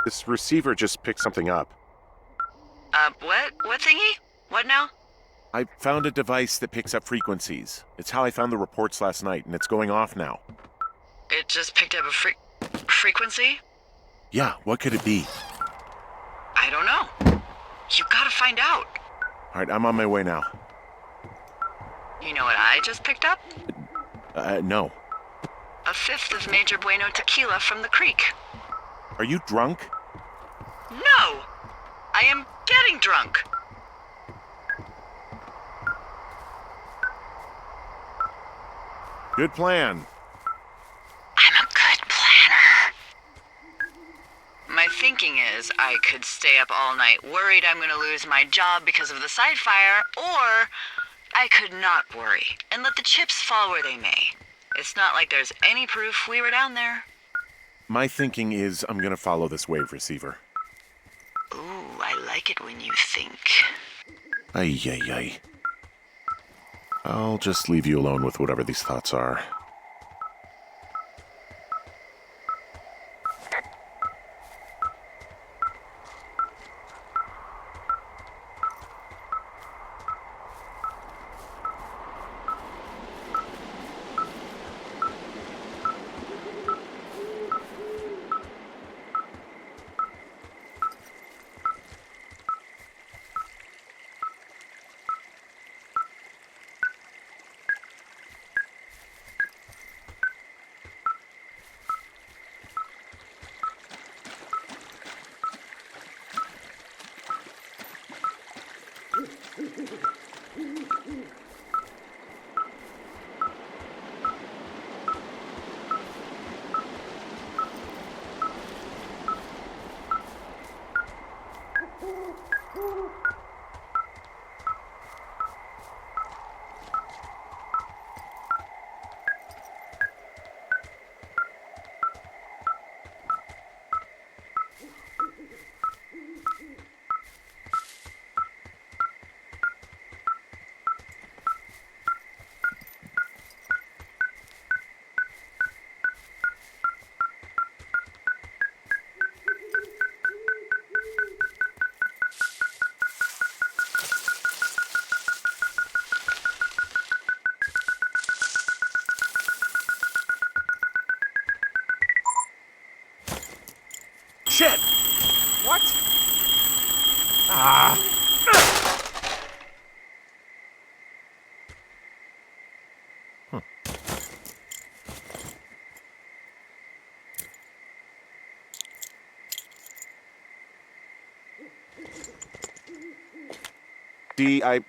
This receiver just picked something up. What? What thingy? What now? I found a device that picks up frequencies. It's how I found the reports last night, and it's going off now. It just picked up a frequency? Yeah, what could it be? I don't know. You gotta find out. Alright, I'm on my way now. You know what I just picked up? No. A fifth of Major Bueno tequila from the creek. Are you drunk? No! I am getting drunk. Good plan. I'm a good planner. My thinking is I could stay up all night worried I'm gonna lose my job because of the side fire, or I could not worry and let the chips fall where they may. It's not like there's any proof we were down there. My thinking is I'm gonna follow this wave receiver. Ooh, I like it when you think. Ay, ay, ay. I'll just leave you alone with whatever these thoughts are. Shit! What? Ah! Huh.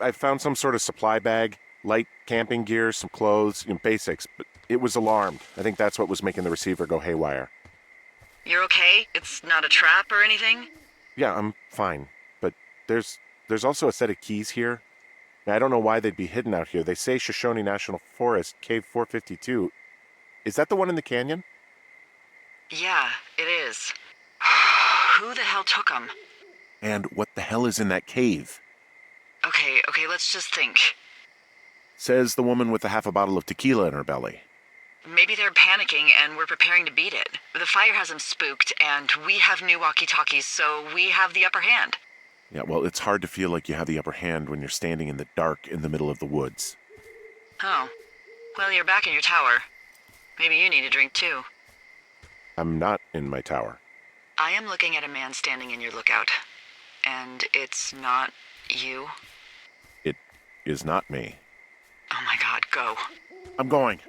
I found some sort of supply bag, light camping gear, some clothes, basics, but it was alarmed. I think that's what was making the receiver go haywire. You're okay? It's not a trap or anything? Yeah, I'm fine, but there's also a set of keys here. Now, I don't know why they'd be hidden out here. They say Shoshone National Forest, Cave 452. Is that the one in the canyon? Yeah, it is. Who the hell took them? And what the hell is in that cave? Okay, let's just think. Says the woman with a half a bottle of tequila in her belly. Maybe they're panicking and we're preparing to beat it. The fire has them spooked, and we have new walkie-talkies, so we have the upper hand. Yeah, well, it's hard to feel like you have the upper hand when you're standing in the dark in the middle of the woods. Oh. Well, you're back in your tower. Maybe you need a drink, too. I'm not in my tower. I am looking at a man standing in your lookout. And it's not you? It is not me. Oh my God, go. I'm going.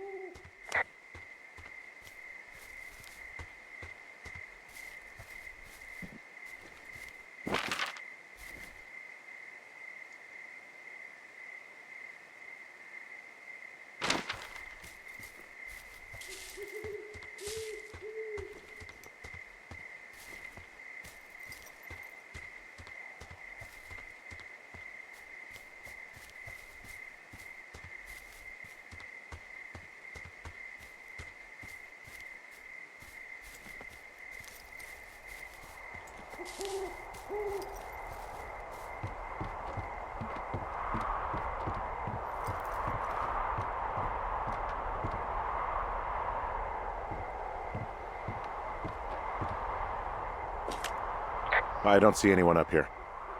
I don't see anyone up here.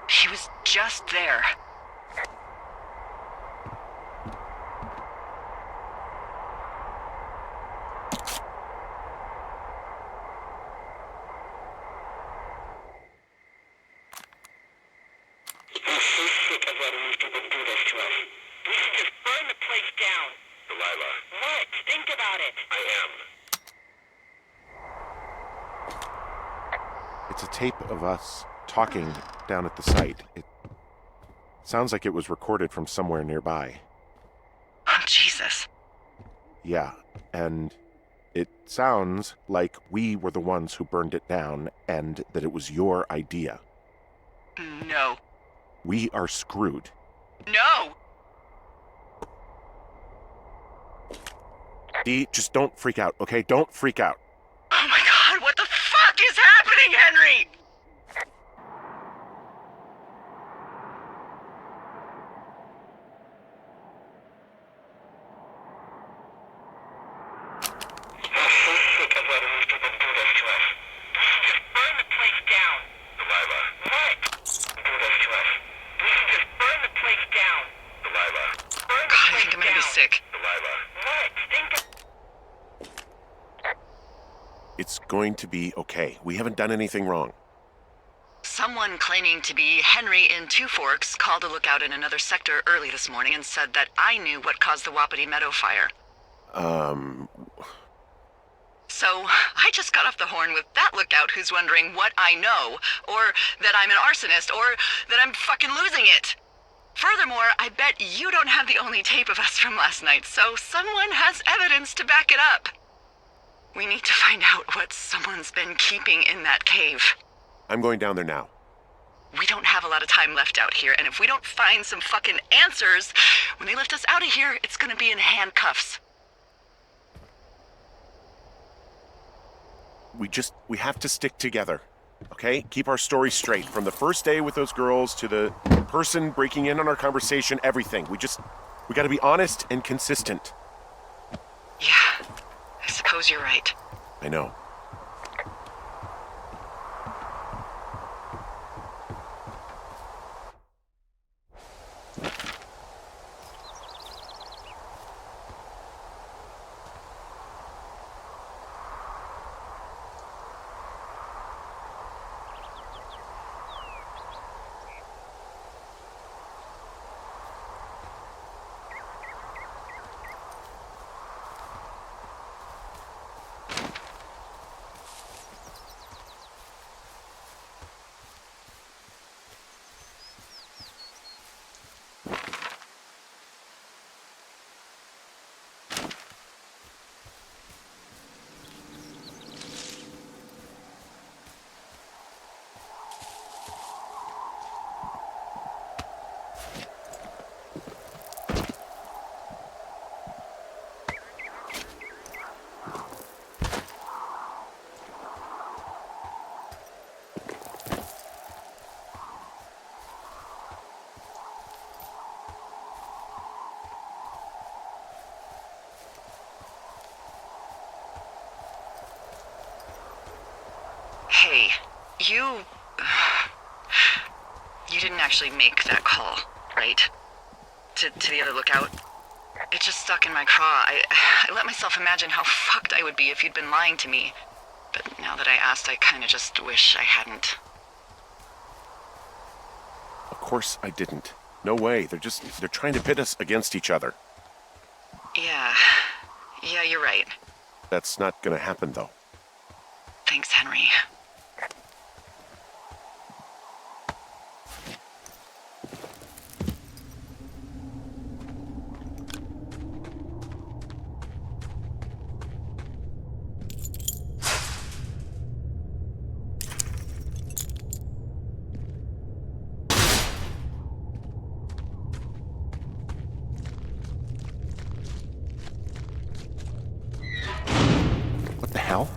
He was just there. I'm so sick of letting these people do this to us. We should just burn the place down. Delilah, What? Think about it. I am. It's a tape of us talking down at the site. It sounds like it was recorded from somewhere nearby. Oh, Jesus. Yeah, and it sounds like we were the ones who burned it down and that it was your idea. No. We are screwed. No! Dee, just don't freak out, okay? Don't freak out. Oh my God, what the fuck is happening, Henry? I'm so sick of letting these people do this to us. We should just burn the place down. Delilah, What? Do this to us. We should just burn the place down. Delilah, Burn the God, I place think I'm gonna be down. sick. Delilah. What? Think of... It's going to be okay. We haven't done anything wrong. Someone claiming to be Henry in Two Forks called a lookout in another sector early this morning and said that I knew what caused the Wapiti Meadow fire. So I just got off the horn with that lookout who's wondering what I know, or that I'm an arsonist, or that I'm fucking losing it. Furthermore, I bet you don't have the only tape of us from last night, so someone has evidence to back it up. We need to find out what someone's been keeping in that cave. I'm going down there now. We don't have a lot of time left out here, and if we don't find some fucking answers, when they lift us out of here, it's gonna be in handcuffs. We have to stick together, okay? Keep our story straight. From the first day with those girls to the person breaking in on our conversation, everything. We gotta be honest and consistent. Yeah, I suppose you're right. I know. Hey, you didn't actually make that call, right? To the other lookout? It just stuck in my craw. I let myself imagine how fucked I would be if you'd been lying to me. But now that I asked, I kinda just wish I hadn't. Of course I didn't. No way. They're trying to pit us against each other. Yeah, you're right. That's not gonna happen, though. Thanks, Henry. What the hell?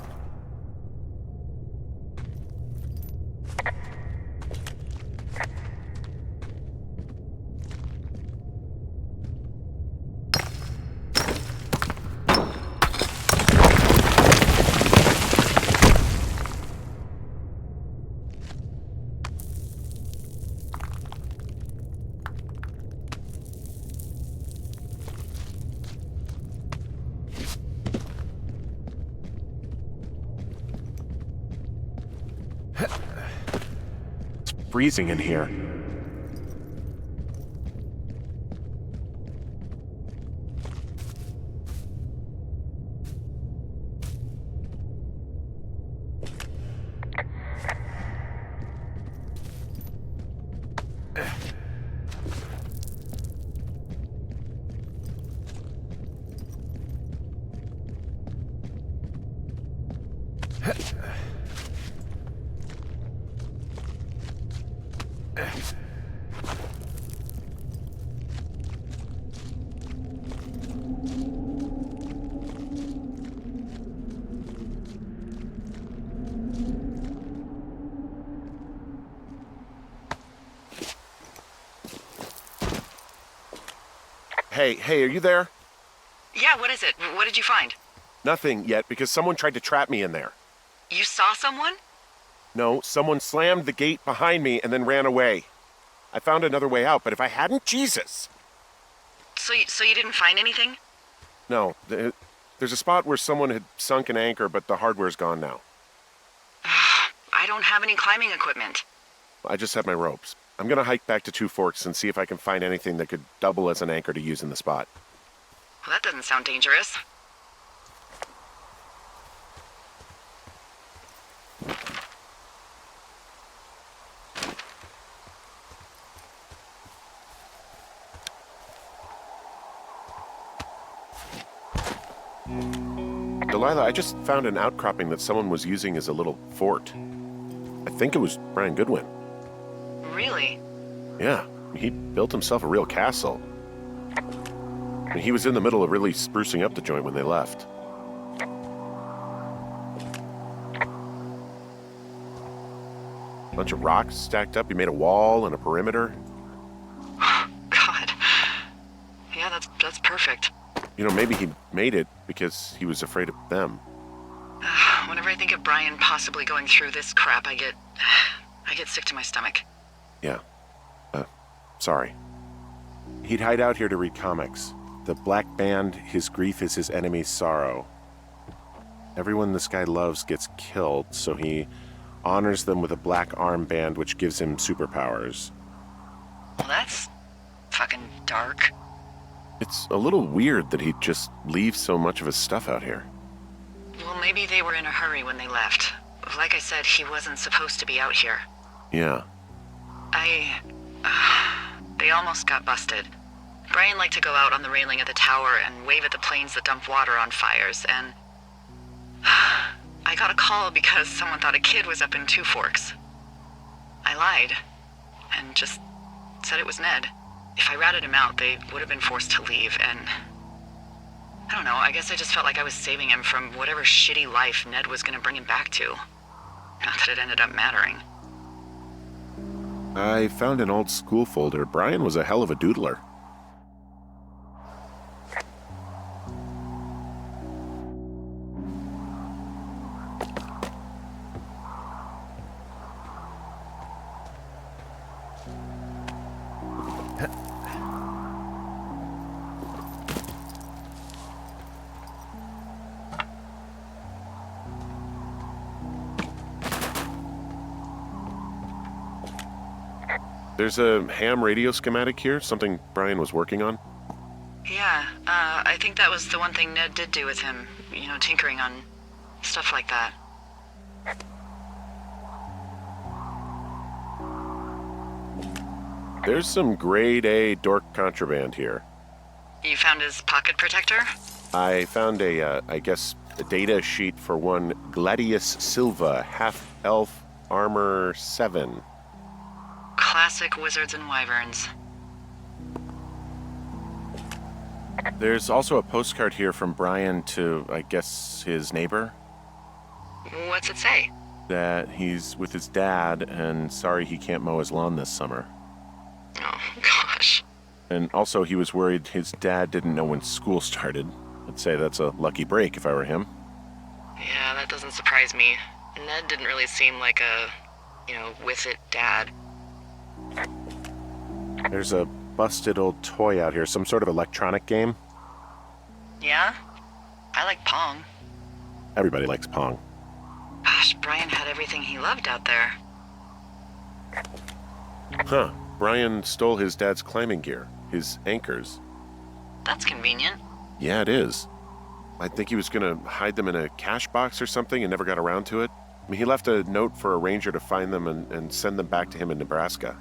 It's freezing in here. Hey, are you there? Yeah, what is it? What did you find? Nothing yet, because someone tried to trap me in there. You saw someone? No, someone slammed the gate behind me and then ran away. I found another way out, but if I hadn't, Jesus! So you didn't find anything? No, there's a spot where someone had sunk an anchor, but the hardware's gone now. I don't have any climbing equipment. I just have my ropes. I'm gonna hike back to Two Forks and see if I can find anything that could double as an anchor to use in the spot. Well, that doesn't sound dangerous. Delilah, I just found an outcropping that someone was using as a little fort. I think it was Brian Goodwin. Really? Yeah, he built himself a real castle. He was in the middle of really sprucing up the joint when they left. Bunch of rocks stacked up. He made a wall and a perimeter. God. Yeah, that's perfect. You know, maybe he made it because he was afraid of them. Whenever I think of Brian possibly going through this crap, I get sick to my stomach. Yeah. Sorry. He'd hide out here to read comics. The Black Band, his grief is his enemy's sorrow. Everyone this guy loves gets killed, so he honors them with a black armband which gives him superpowers. Well, that's fucking dark. It's a little weird that he'd just leave so much of his stuff out here. Well, maybe they were in a hurry when they left. Like I said, he wasn't supposed to be out here. Yeah. They almost got busted. Brian liked to go out on the railing of the tower and wave at the planes that dump water on fires, and I got a call because someone thought a kid was up in Two Forks. I lied, and just said it was Ned. If I ratted him out, they would have been forced to leave, and I don't know, I guess I just felt like I was saving him from whatever shitty life Ned was going to bring him back to. Not that it ended up mattering. I found an old school folder. Brian was a hell of a doodler. There's a ham radio schematic here, something Brian was working on. Yeah, I think that was the one thing Ned did do with him. You know, tinkering on stuff like that. There's some grade A dork contraband here. You found his pocket protector? I found a data sheet for one Gladius Silva, half-elf armor 7. Classic wizards and wyverns. There's also a postcard here from Brian to, his neighbor. What's it say? That he's with his dad and sorry he can't mow his lawn this summer. Oh, gosh. And also he was worried his dad didn't know when school started. I'd say that's a lucky break if I were him. Yeah, that doesn't surprise me. Ned didn't really seem like a, with it dad. There's a busted old toy out here, some sort of electronic game. Yeah? I like Pong. Everybody likes Pong. Gosh, Brian had everything he loved out there. Huh. Brian stole his dad's climbing gear, his anchors. That's convenient. Yeah, it is. I think he was gonna hide them in a cash box or something and never got around to it. I mean, he left a note for a ranger to find them and send them back to him in Nebraska.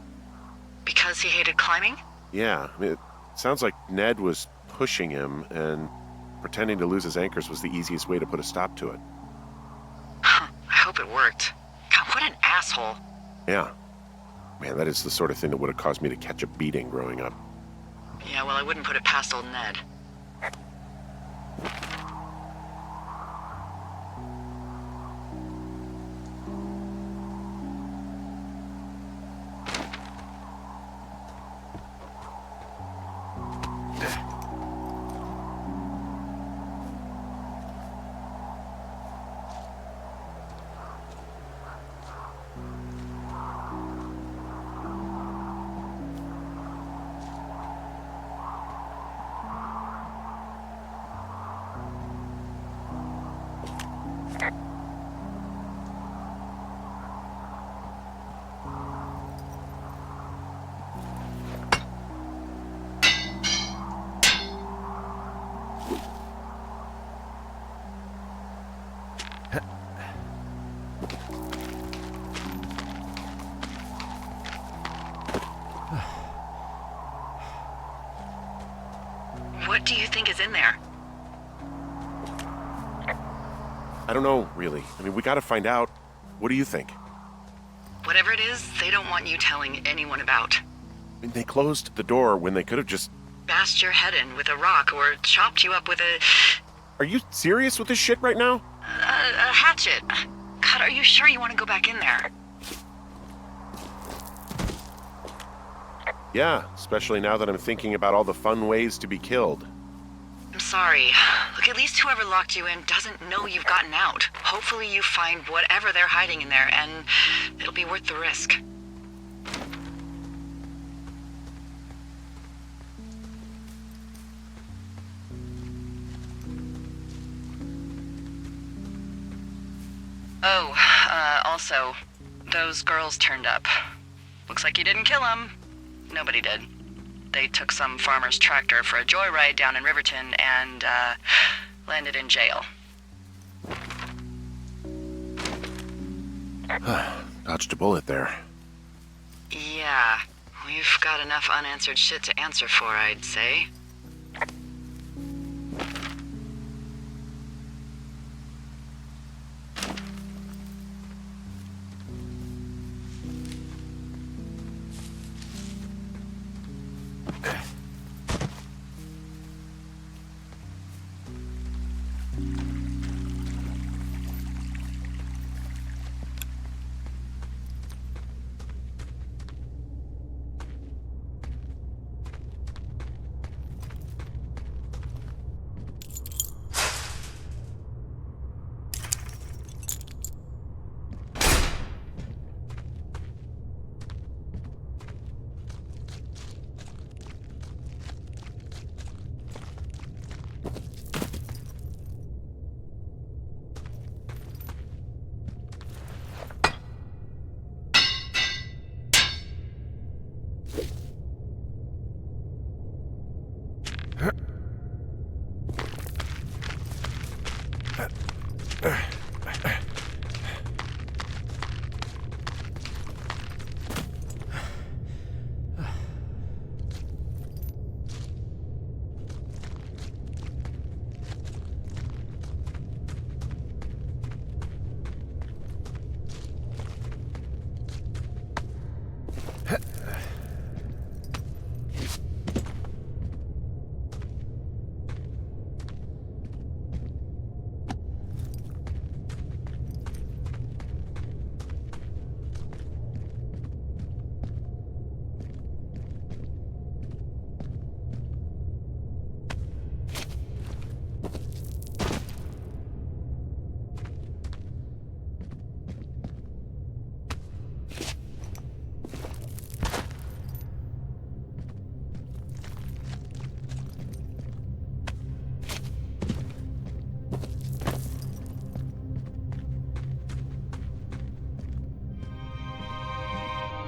Because he hated climbing? Yeah, I mean, it sounds like Ned was pushing him, and pretending to lose his anchors was the easiest way to put a stop to it. Huh, I hope it worked. God, what an asshole. Yeah. Man, that is the sort of thing that would have caused me to catch a beating growing up. Yeah, well, I wouldn't put it past old Ned. What do you think is in there? I don't know, really. I mean, we gotta find out. What do you think? Whatever it is, they don't want you telling anyone about. I mean, they closed the door when they could have just... Bashed your head in with a rock or chopped you up with a Are you serious with this shit right now? hatchet. God, are you sure you want to go back in there? Yeah, especially now that I'm thinking about all the fun ways to be killed. I'm sorry. Look, at least whoever locked you in doesn't know you've gotten out. Hopefully you find whatever they're hiding in there, and it'll be worth the risk. Oh, also, those girls turned up. Looks like you didn't kill them. Nobody did. They took some farmer's tractor for a joyride down in Riverton and, landed in jail. Dodged a bullet there. Yeah, we've got enough unanswered shit to answer for, I'd say.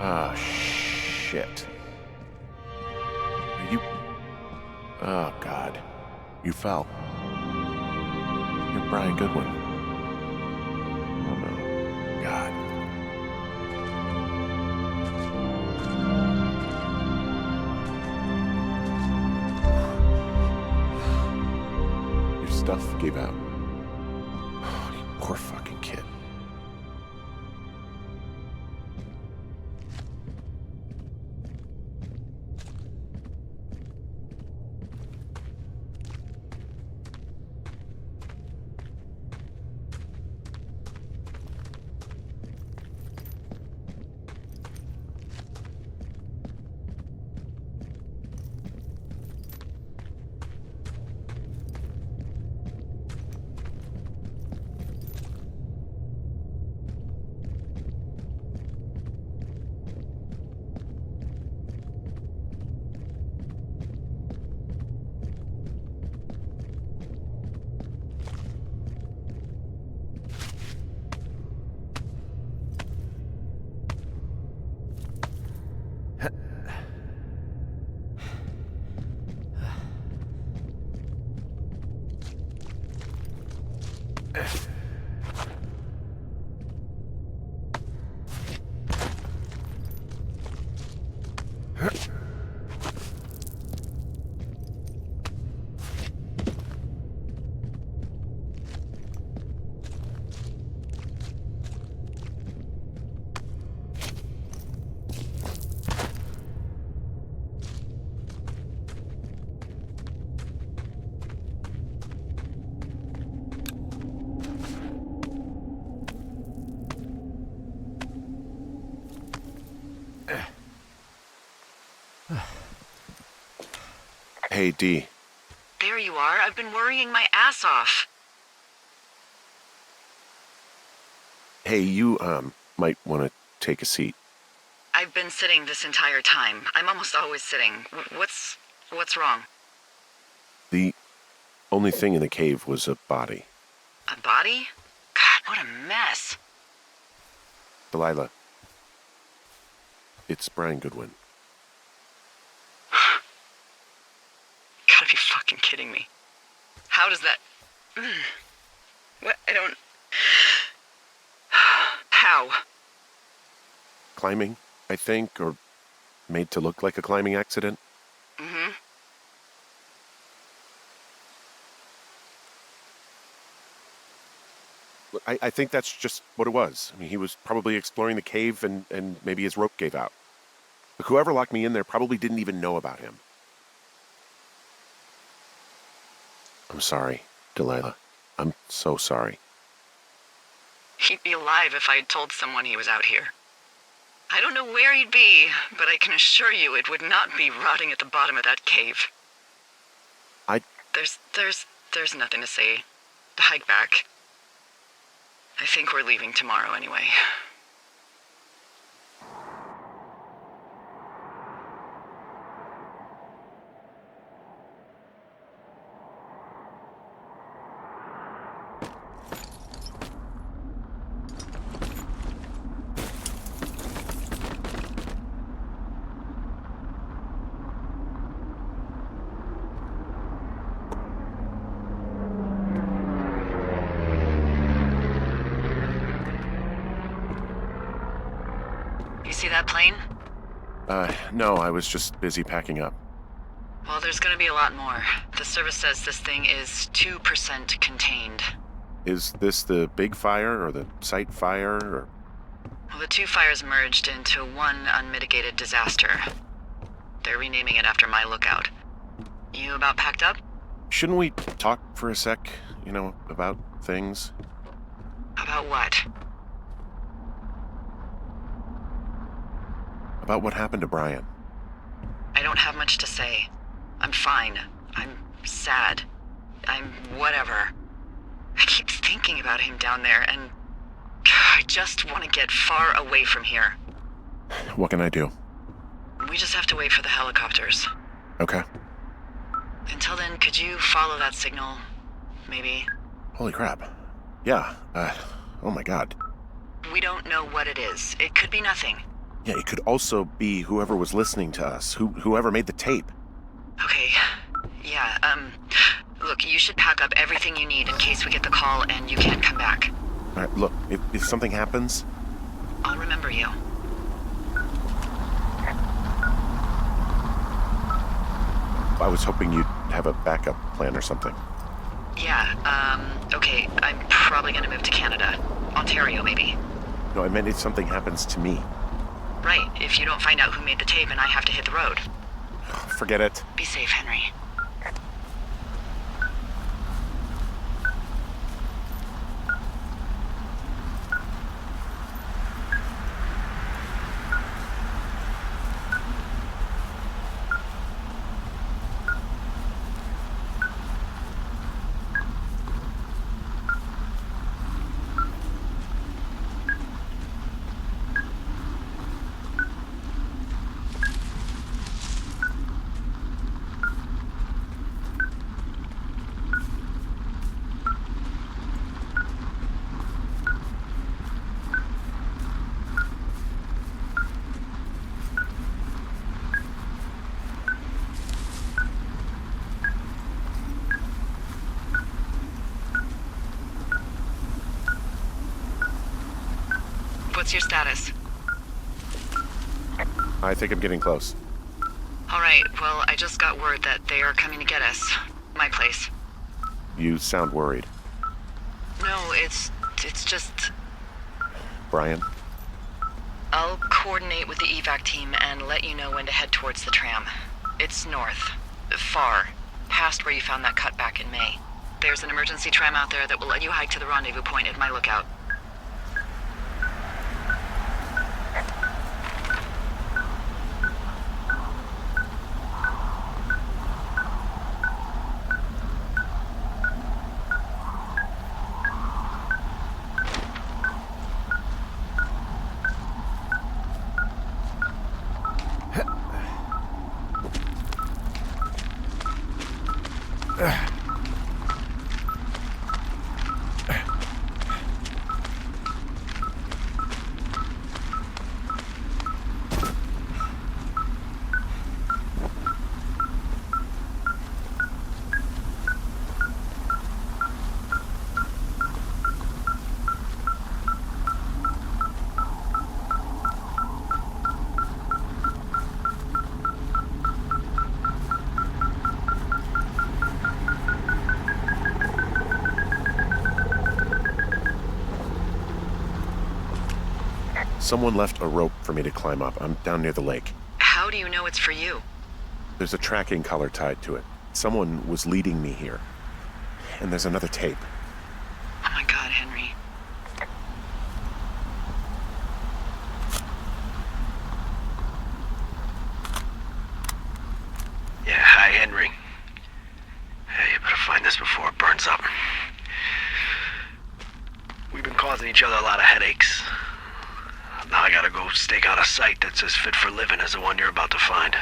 Ah, shit. Are you... Oh, God. You fell. You're Brian Goodwin. Oh, no. God. Your stuff gave out. Oh, you poor fucking kid. Hey, Dee. There you are. I've been worrying my ass off. Hey, you, might want to take a seat. I've been sitting this entire time. I'm almost always sitting. What's wrong? The only thing in the cave was a body. A body? God, what a mess. Delilah. It's Brian Goodwin. Gotta be fucking kidding me. How does that... What? I don't... How? Climbing, I think, or made to look like a climbing accident. Mm-hmm. Look, I think that's just what it was. I mean, he was probably exploring the cave and maybe his rope gave out. Look, whoever locked me in there probably didn't even know about him. I'm sorry, Delilah. I'm so sorry. He'd be alive if I had told someone he was out here. I don't know where he'd be, but I can assure you it would not be rotting at the bottom of that cave. There's nothing to say. Hike back. I think we're leaving tomorrow anyway. See that plane? No, I was just busy packing up. Well, there's gonna be a lot more. The service says this thing is 2% contained. Is this the big fire or the site fire or... Well, the two fires merged into one unmitigated disaster. They're renaming it after my lookout. You about packed up? Shouldn't we talk for a sec, about things? About what? About what happened to Brian. I don't have much to say. I'm fine. I'm sad. I'm whatever. I keep thinking about him down there, and I just want to get far away from here. What can I do? We just have to wait for the helicopters. Okay. Until then, could you follow that signal? Maybe? Holy crap. Yeah, oh my god. We don't know what it is. It could be nothing. Yeah, it could also be whoever was listening to us, whoever made the tape. Okay. Yeah, look, you should pack up everything you need in case we get the call and you can't come back. All right, look, if something happens, I'll remember you. I was hoping you'd have a backup plan or something. Yeah, okay, I'm probably gonna move to Canada. Ontario, maybe. No, I meant if something happens to me. Right, if you don't find out who made the tape and I have to hit the road. Forget it. Be safe, Henry. What's your status? I think I'm getting close. All right, well, I just got word that they are coming to get us. My place. You sound worried. No, it's just... Brian? I'll coordinate with the evac team and let you know when to head towards the tram. It's north. Far. Past where you found that cut back in May. There's an emergency tram out there that will let you hike to the rendezvous point at my lookout. Someone left a rope for me to climb up. I'm down near the lake. How do you know it's for you? There's a tracking collar tied to it. Someone was leading me here. And there's another tape. Oh my god, Henry. Yeah, hi, Henry. Hey, you better find this before it burns up. We've been causing each other a lot of headaches. Now I gotta go stake out a site that's as fit for living as the one you're about to find.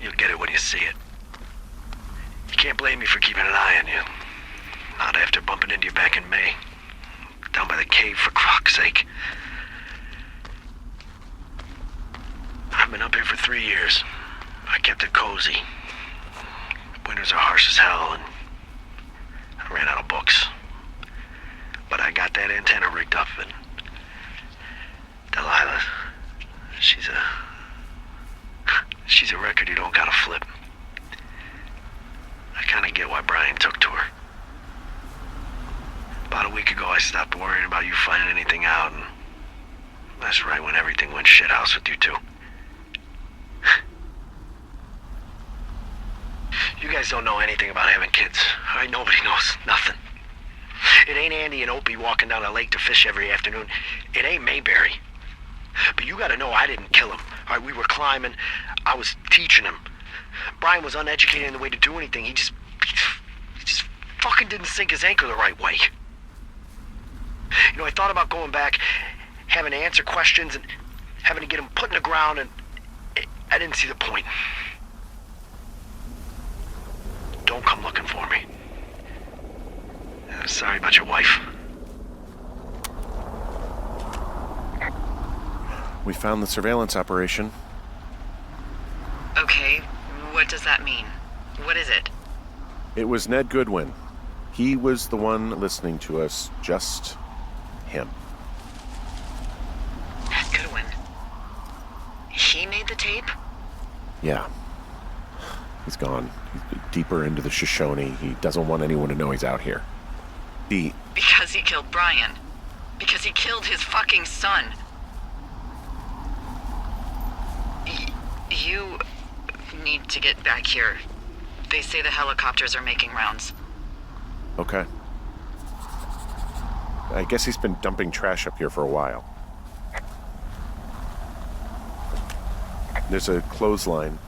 You'll get it when you see it. You can't blame me for keeping an eye on you. Not after bumping into you back in May. Down by the cave, for croc's sake. I've been up here for 3 years. I kept it cozy. Winters are harsh as hell, and I ran out of books. But I got that antenna rigged up, and Delilah, she's a record you don't gotta flip. I kinda get why Brian took to her. About a week ago, I stopped worrying about you finding anything out, and that's right when everything went shithouse with you two. You guys don't know anything about having kids. All right, nobody knows nothing. It ain't Andy and Opie walking down the lake to fish every afternoon. It ain't Mayberry. But you gotta know I didn't kill him. All right, we were climbing. I was teaching him. Brian was uneducated in the way to do anything. He just fucking didn't sink his anchor the right way. You know, I thought about going back, having to answer questions and having to get him put in the ground, and I didn't see the point. Don't come looking for me. Sorry about your wife. We found the surveillance operation. Okay, what does that mean? What is it? It was Ned Goodwin. He was the one listening to us, just him. Ned Goodwin. He made the tape? Yeah. He's gone. He's deeper into the Shoshone. He doesn't want anyone to know he's out here. Because he killed Brian. Because he killed his fucking son. You need to get back here. They say the helicopters are making rounds. Okay. I guess he's been dumping trash up here for a while. There's a clothesline.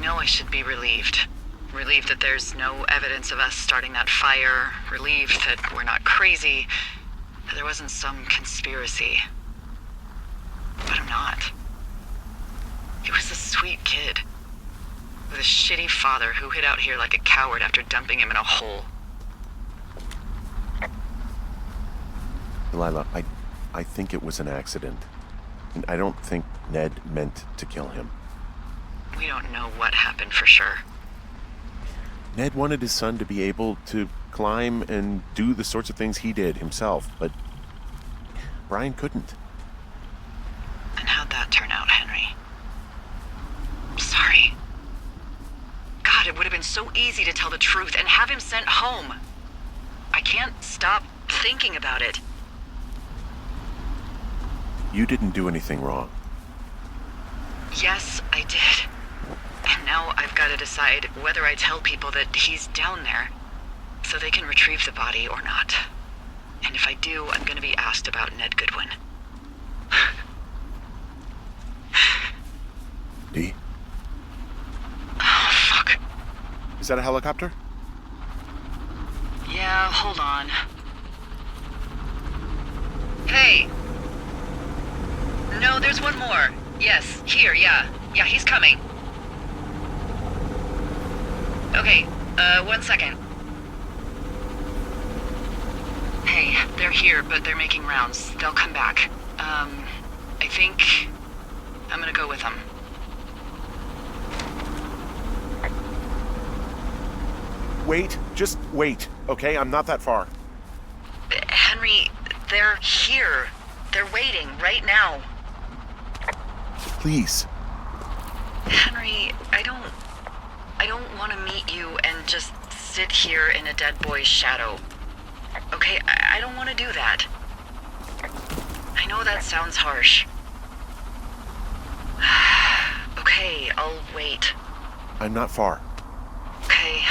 know I should be relieved. Relieved that there's no evidence of us starting that fire. Relieved that we're not crazy. That there wasn't some conspiracy. But I'm not. He was a sweet kid. With a shitty father who hid out here like a coward after dumping him in a hole. Delilah, I think it was an accident. And I don't think Ned meant to kill him. We don't know what happened for sure. Ned wanted his son to be able to climb and do the sorts of things he did himself, but Brian couldn't. And how'd that turn out, Henry? I'm sorry. God, it would have been so easy to tell the truth and have him sent home. I can't stop thinking about it. You didn't do anything wrong. Yes, I did. And now I've got to decide whether I tell people that he's down there so they can retrieve the body or not. And if I do, I'm going to be asked about Ned Goodwin. Dee? Oh, fuck. Is that a helicopter? Yeah, hold on. Hey! No, there's one more. Yes, here, yeah. Yeah, he's coming. Okay, 1 second. Hey, they're here, but they're making rounds. They'll come back. I think I'm gonna go with them. Wait, just wait, okay? I'm not that far. Henry, they're here. They're waiting right now. Please. Henry, I don't want to meet you and just sit here in a dead boy's shadow. Okay, I don't want to do that. I know that sounds harsh. Okay, I'll wait. I'm not far. Okay.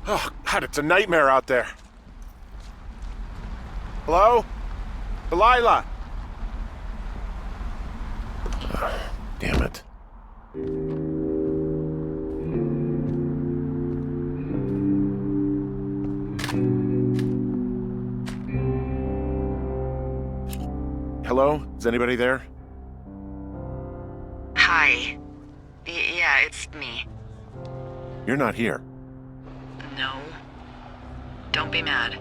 Oh, God, it's a nightmare out there. Hello? Delilah? Damn it. Hello? Is anybody there? Hi. Yeah, it's me. You're not here. No. Don't be mad.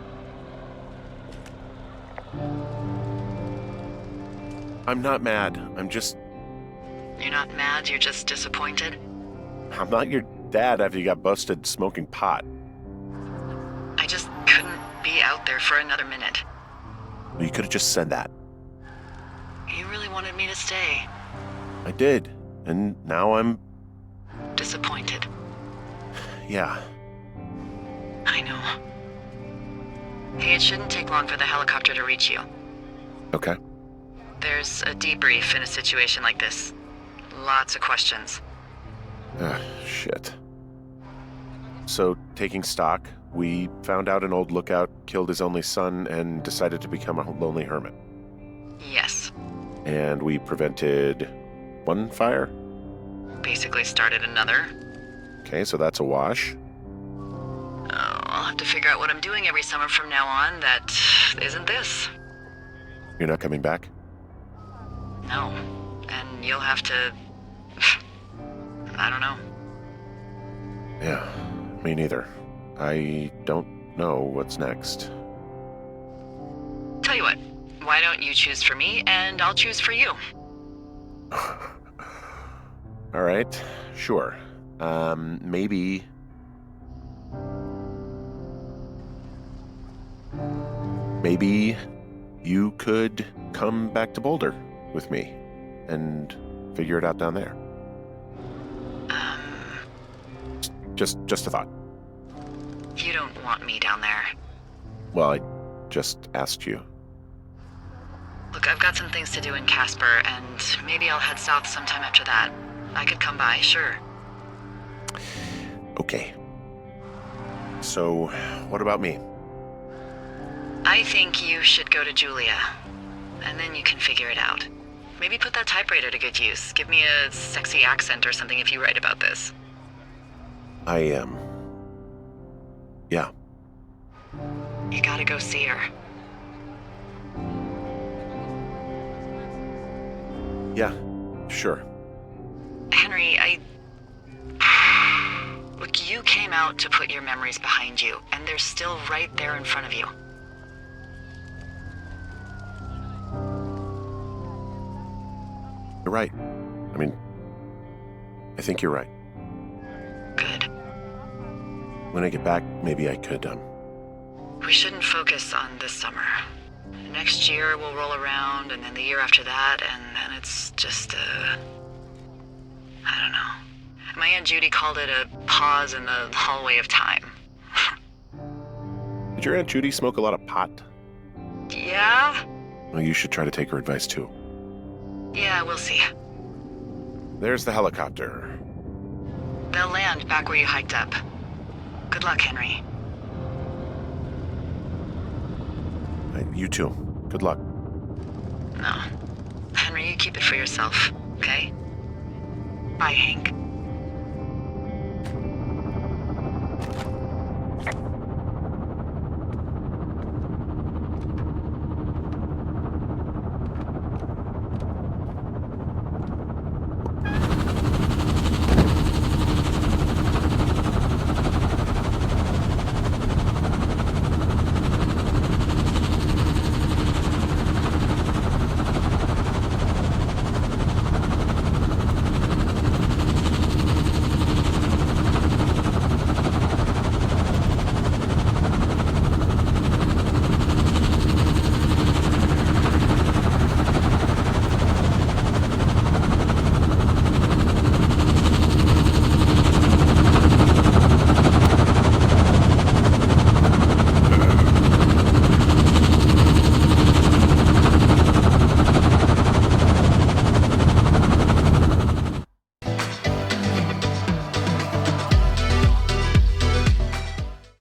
I'm not mad. You're not mad, you're just disappointed? I'm not your dad after you got busted smoking pot. I just couldn't be out there for another minute. You could have just said that. You really wanted me to stay. I did. And now I'm... Disappointed. Yeah. I know. Hey, it shouldn't take long for the helicopter to reach you. Okay. There's a debrief in a situation like this. Lots of questions. Shit. So, taking stock, we found out an old lookout killed his only son and decided to become a lonely hermit. Yes. And we prevented one fire? Basically started another. Okay, so that's a wash. Oh, I'll have to figure out what I'm doing every summer from now on that isn't this. You're not coming back? No. And you'll have to... I don't know. Yeah, me neither. I don't know what's next. Tell you what, why don't you choose for me and I'll choose for you? All right, sure. Maybe you could come back to Boulder with me and figure it out down there. Just a thought. You don't want me down there. Well, I just asked you. Look, I've got some things to do in Casper, and maybe I'll head south sometime after that. I could come by, sure. Okay. So, what about me? I think you should go to Julia, and then you can figure it out. Maybe put that typewriter to good use. Give me a sexy accent or something if you write about this. Yeah. You gotta go see her. Yeah, sure. Henry, Look, you came out to put your memories behind you, and they're still right there in front of you. You're right. I think you're right. Good. When I get back, maybe I could, We shouldn't focus on this summer. Next year we'll roll around, and then the year after that, and then it's just I don't know. My Aunt Judy called it a pause in the hallway of time. Did your Aunt Judy smoke a lot of pot? Yeah? Well, you should try to take her advice, too. Yeah, we'll see. There's the helicopter. They'll land back where you hiked up. Good luck, Henry. You too. Good luck. No. Henry, you keep it for yourself, okay? Bye, Hank.